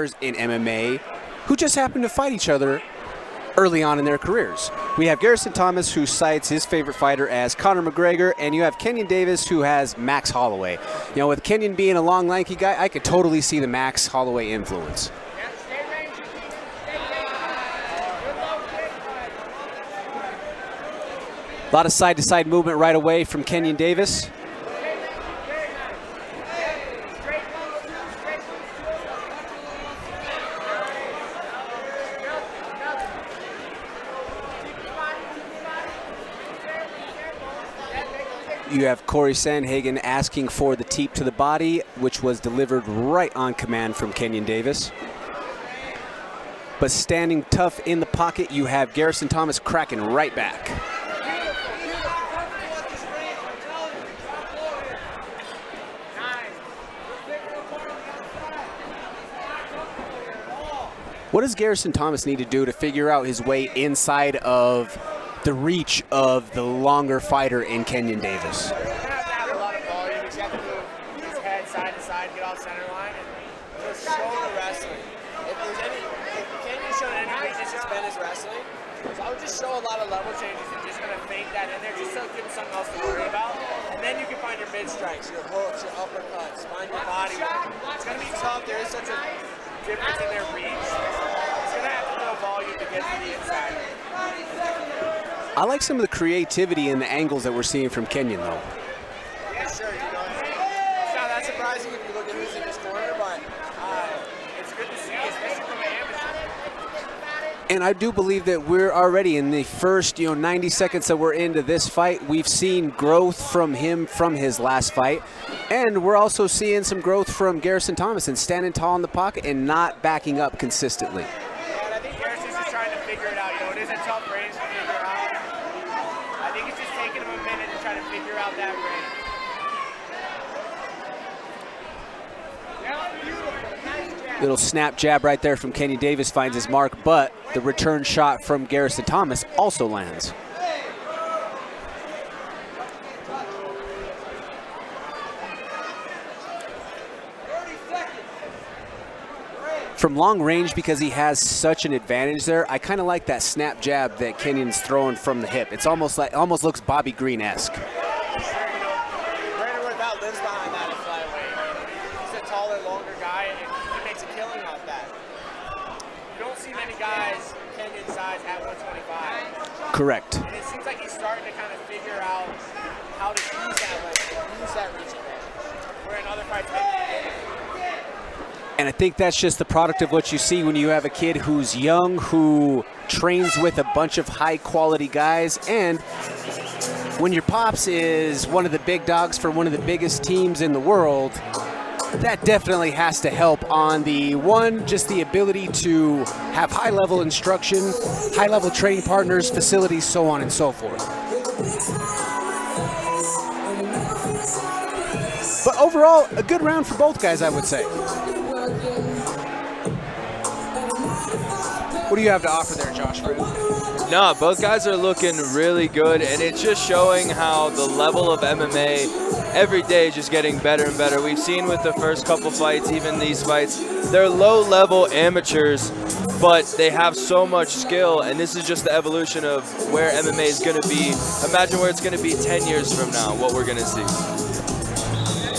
stars in MMA who just happen to fight each other early on in their careers. We have Garrison Thomas, who cites his favorite fighter as Conor McGregor, and you have Kenyon Davis, who has Max Holloway. You know, with Kenyon being a long, lanky guy, I could totally see the Max Holloway influence. A lot of side-to-side movement right away from Kenyon Davis. You have Corey Sandhagen asking for the teep to the body, which was delivered right on command from Kenyon Davis. But standing tough in the pocket, you have Garrison Thomas cracking right back. What does Garrison Thomas need to do to figure out his way inside of the reach of the longer fighter in Kenyon Davis? He's going to have to have a lot of volume. He's got to move his head side to side, get off center line, and just show the wrestling. If Kenyon's shown any weakness, it's been his wrestling. So I would just show a lot of level changes and just kind of fake that in there, just so give him something else to worry about. And then you can find your mid strikes, your hooks, your uppercuts, find your body. It's going to be tough. There is such a difference in their reach. He's going to have to throw volume to get to the inside. I like some of the creativity and the angles that we're seeing from Kenyon, though. Yeah, sure. You know, it's not that surprising if you look at who's in his corner, but it's good to see, especially from an amateur. And I do believe that we're already in the first, 90 seconds that we're into this fight. We've seen growth from him from his last fight. And we're also seeing some growth from Garrison Thomas and standing tall in the pocket and not backing up consistently. Yeah, and I think Garrison's just trying to figure it out. It is a tough range to figure out. I think it's just taking him a minute to try to figure out that range. Little snap jab right there from Kenyon Davis finds his mark, but the return shot from Garrison Thomas also lands. From long range, because he has such an advantage there, I kind of like that snap jab that Kenyon's throwing from the hip. It's almost looks Bobby Green-esque. Brandon Without lives behind that at flyweight. He's a taller, longer guy, and he makes a killing off that. You don't see many guys Kenyon's size at 125. Correct. And it seems like he's starting to kind of figure out how to use that length, use that reach advantage. Where in other fights, and I think that's just the product of what you see when you have a kid who's young, who trains with a bunch of high-quality guys, and when your pops is one of the big dogs for one of the biggest teams in the world, that definitely has to help on the one, just the ability to have high-level instruction, high-level training partners, facilities, so on and so forth. But overall, a good round for both guys, I would say. What do you have to offer there, Josh? No, both guys are looking really good, and it's just showing how the level of MMA every day is just getting better and better. We've seen with the first couple fights, even these fights, they're low-level amateurs, but they have so much skill, and this is just the evolution of where MMA is going to be. Imagine where it's going to be 10 years from now, what we're going to see.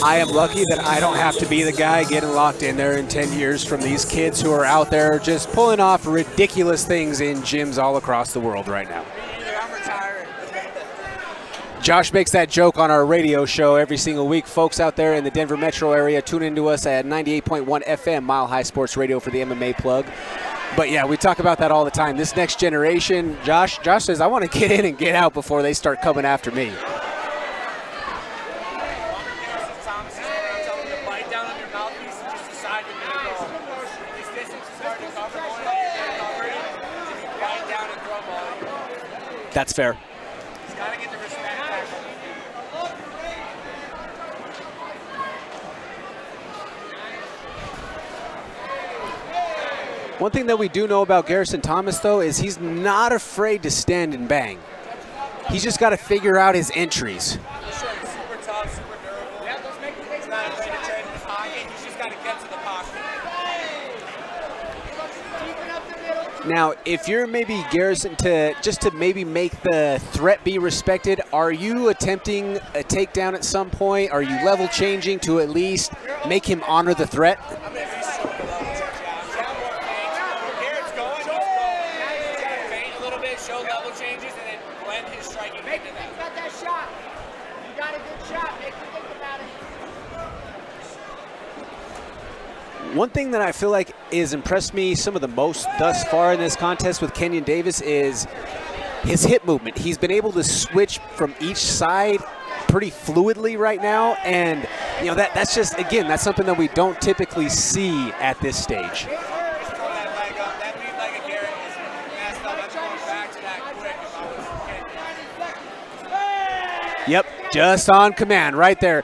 I am lucky that I don't have to be the guy getting locked in there in 10 years from these kids who are out there just pulling off ridiculous things in gyms all across the world right now. I'm retiring. Josh makes that joke on our radio show every single week. Folks out there in the Denver metro area, tune into us at 98.1 FM, Mile High Sports Radio for the MMA plug. But yeah, we talk about that all the time. This next generation, Josh says, I want to get in and get out before they start coming after me. That's fair. He's got to get the respect back. One thing that we do know about Garrison Thomas, though, is he's not afraid to stand and bang. He's just got to figure out his entries. He's super tough, super durable. Yeah, he's not afraid to trade in the pocket. He's just got to get to the pocket. Now, if you're maybe Garrison to maybe make the threat be respected, are you attempting a takedown at some point? Are you level changing to at least make him honor the threat? I'm going to be super level change. Yeah, more feint. Garrett's going, he's going to feint a little bit, show level changes, and then blend his striking into that. You got that shot. You got a good shot. Make me think about it. One thing that I feel like has impressed me some of the most thus far in this contest with KEYNAN Davis is his hip movement. He's been able to switch from each side pretty fluidly right now, and you know that's just, again, that's something that we don't typically see at this stage. Yep, just on command right there.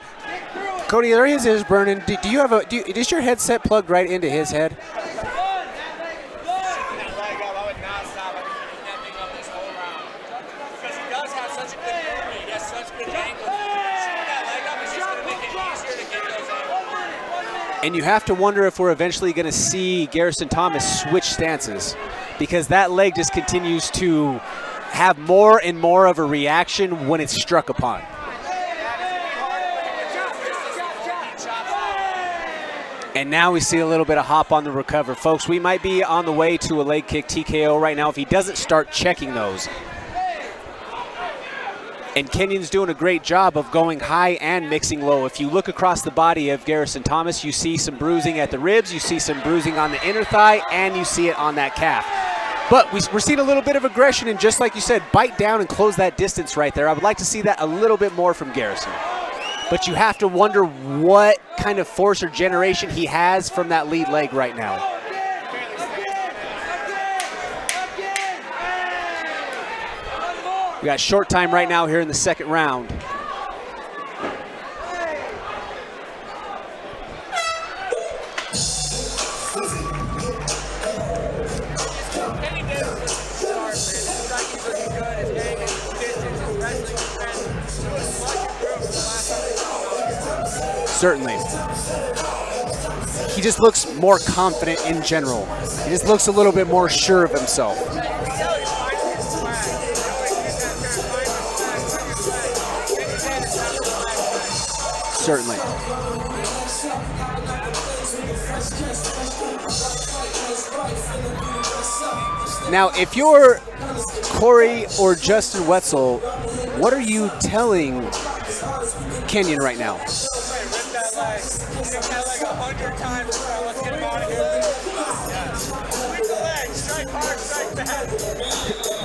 Cody, there his is burning. Do you have is your headset plugged right into his head? And you have to wonder if we're eventually going to see Garrison Thomas switch stances, because that leg just continues to have more and more of a reaction when it's struck upon. And now we see a little bit of hop on the recover. Folks, we might be on the way to a leg kick TKO right now if he doesn't start checking those. And Keynan's doing a great job of going high and mixing low. If you look across the body of Garrison Thomas, you see some bruising at the ribs, you see some bruising on the inner thigh, and you see it on that calf. But we're seeing a little bit of aggression, and just like you said, bite down and close that distance right there. I would like to see that a little bit more from Garrison. But you have to wonder what kind of force or generation he has from that lead leg right now. We got short time right now here in the second round. Certainly. He just looks more confident in general. He just looks a little bit more sure of himself. Certainly. Now, if you're Corey or Justin Wetzel, what are you telling KEYNAN right now?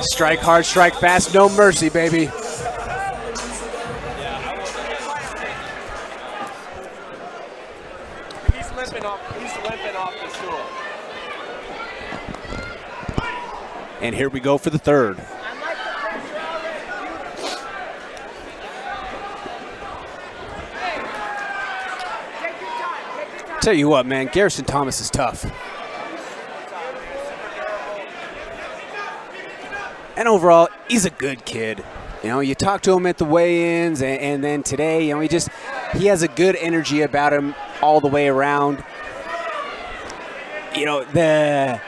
Strike hard, strike fast, no mercy, baby. He's limping off the stool. And here we go for the third. Tell you what, man, Garrison Thomas is tough. And overall, he's a good kid. You know, you talk to him at the weigh-ins, and then today, you know, he has a good energy about him all the way around. You know, the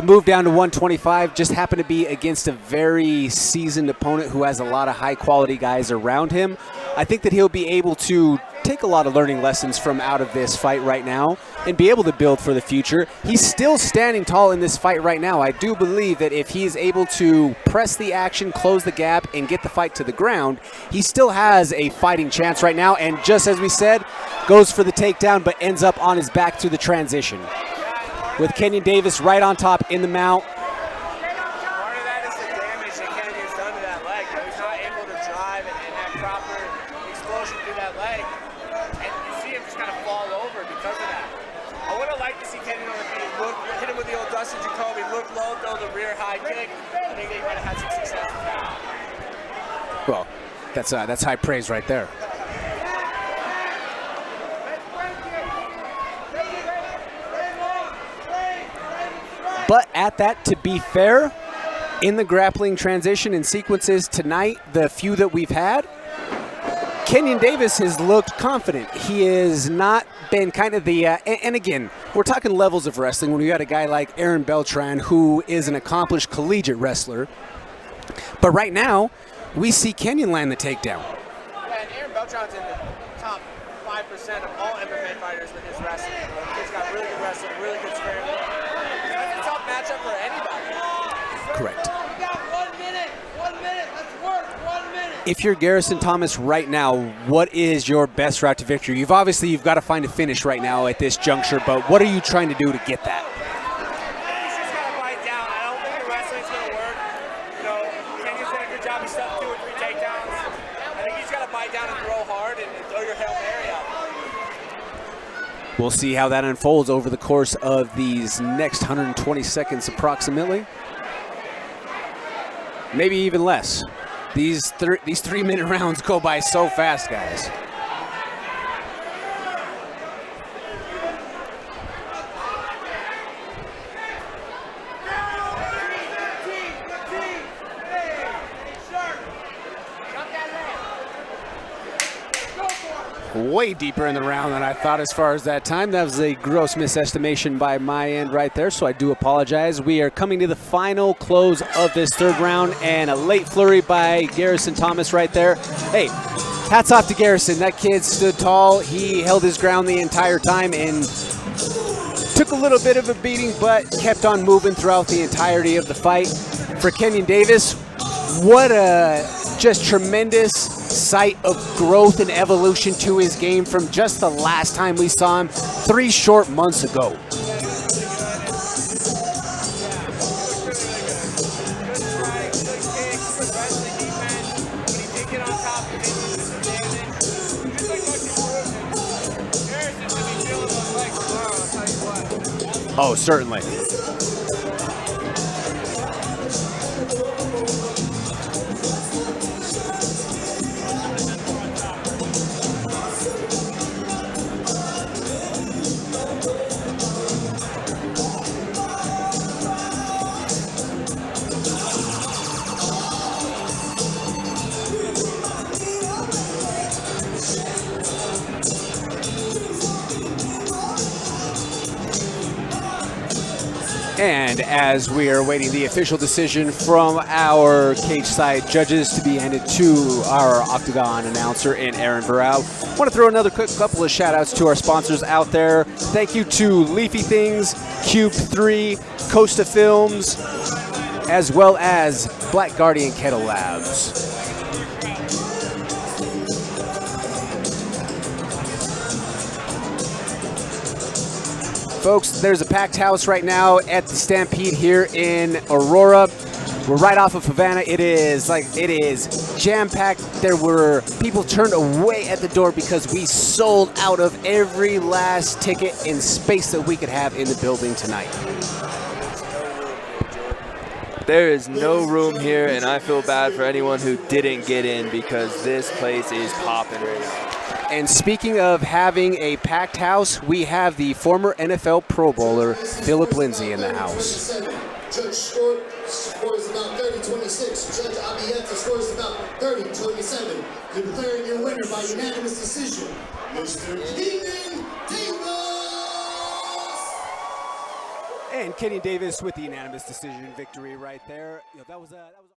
move down to 125 just happened to be against a very seasoned opponent who has a lot of high-quality guys around him. I think that he'll be able to take a lot of learning lessons from out of this fight right now and be able to build for the future. He's still standing tall in this fight right now. I do believe that if he's able to press the action, close the gap, and get the fight to the ground, he still has a fighting chance right now, and just as we said, goes for the takedown but ends up on his back through the transition. With KEYNAN Davis right on top in the mount. Part of that is the damage that KEYNAN's done to that leg. He's not able to drive and have proper explosion through that leg. And you see him just kind of fall over because of that. I would have liked to see KEYNAN on the feet, hit him with the old Dustin Jacoby, look low, throw the rear high kick. I think they might have had some success with that. Well, that's high praise right there. But at that, to be fair, in the grappling transition and sequences tonight, the few that we've had, Kenyon Davis has looked confident. He has not been kind of the, and again, we're talking levels of wrestling when you got a guy like Aaron Beltran, who is an accomplished collegiate wrestler. But right now, we see Kenyon land the takedown. Yeah, and Aaron Beltran's in the top 5% of all MMA fighters with his wrestling. He's got really good wrestling, really good scramble. It's a tough matchup for anybody. Correct. We got 1 minute. 1 minute. Let's work. 1 minute. If you're Garrison Thomas right now, what is your best route to victory? You've got to find a finish right now at this juncture, but what are you trying to do to get that? He's just got to bite down. I don't think the wrestling's going to work. You know, Kenyon's done a good job. He stuck 2 or 3 takedowns. I think he's got to bite down and throw hard and throw your Hail Mary out. We'll see how that unfolds over the course of these next 120 seconds approximately. Maybe even less. These 3-minute rounds go by so fast, guys. Way deeper in the round than I thought as far as that time. That was a gross misestimation by my end right there, so I do apologize. We are coming to the final close of this 3rd round, and a late flurry by Garrison Thomas right there. Hey, hats off to Garrison. That kid stood tall. He held his ground the entire time and took a little bit of a beating, but kept on moving throughout the entirety of the fight. For Kenyon Davis, what a just tremendous sight of growth and evolution to his game from just the last time we saw him 3 short months ago. Oh, certainly. And as we are waiting the official decision from our cage side judges to be handed to our Octagon announcer in Aaron Varau, I want to throw another quick couple of shout outs to our sponsors out there. Thank you to Leafy Things, Cube 3, Costa Films, as well as Black Guardian Kettle Labs. Folks, there's a packed house right now at the Stampede here in Aurora. We're right off of Havana. It is jam-packed. There were people turned away at the door because we sold out of every last ticket and space that we could have in the building tonight. There is no room here, and I feel bad for anyone who didn't get in because this place is popping right now. And speaking of having a packed house, we have the former NFL Pro Bowler, Philip Lindsay, in the house. Judge Short scores about 30-26. Judge Abieta scores about 30-27. You're declaring your winner by unanimous decision, Mr. KEYNAN Davis! And Kenyon Davis with the unanimous decision victory right there. That was